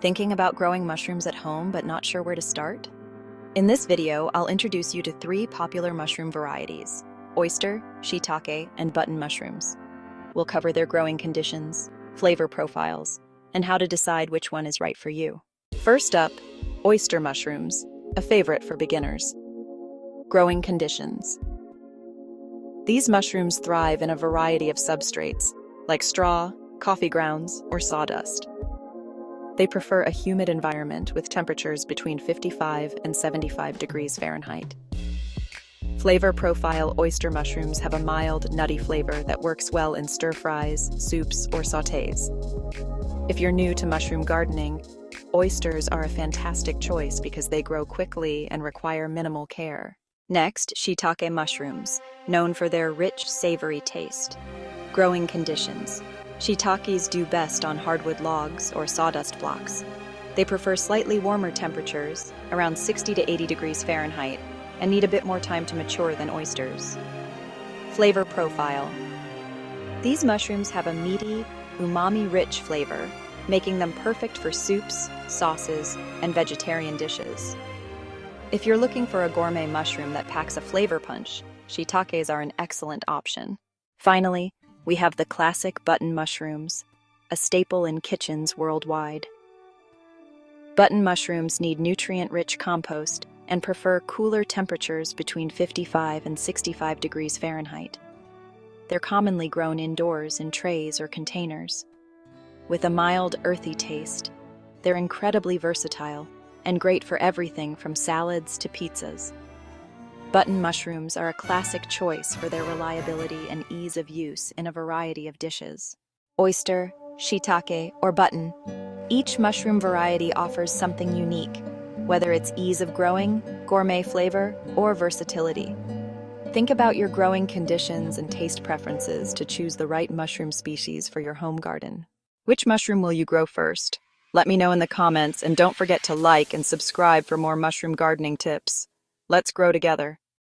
Thinking about growing mushrooms at home but not sure where to start? In this video, I'll introduce you to 3 popular mushroom varieties: oyster, shiitake, and button mushrooms. We'll cover their growing conditions, flavor profiles, and how to decide which one is right for you. First up, oyster mushrooms, a favorite for beginners. Growing conditions. These mushrooms thrive in a variety of substrates, like straw, coffee grounds, or sawdust. They prefer a humid environment with temperatures between 55 and 75 degrees Fahrenheit. Flavor profile: oyster mushrooms have a mild, nutty flavor that works well in stir-fries, soups, or sautés. If you're new to mushroom gardening, oysters are a fantastic choice because they grow quickly and require minimal care. Next, shiitake mushrooms, known for their rich, savory taste. Growing conditions. Shiitakes do best on hardwood logs or sawdust blocks. They prefer slightly warmer temperatures, around 60 to 80 degrees Fahrenheit, and need a bit more time to mature than oysters. Flavor profile. These mushrooms have a meaty, umami-rich flavor, making them perfect for soups, sauces, and vegetarian dishes. If you're looking for a gourmet mushroom that packs a flavor punch, shiitakes are an excellent option. Finally, we have the classic button mushrooms, a staple in kitchens worldwide. Button mushrooms need nutrient-rich compost and prefer cooler temperatures between 55 and 65 degrees Fahrenheit. They're commonly grown indoors in trays or containers. With a mild, earthy taste, they're incredibly versatile and great for everything from salads to pizzas. Button mushrooms are a classic choice for their reliability and ease of use in a variety of dishes. Oyster, shiitake, or button, each mushroom variety offers something unique, whether it's ease of growing, gourmet flavor, or versatility. Think about your growing conditions and taste preferences to choose the right mushroom species for your home garden. Which mushroom will you grow first? Let me know in the comments, and don't forget to like and subscribe for more mushroom gardening tips. Let's grow together.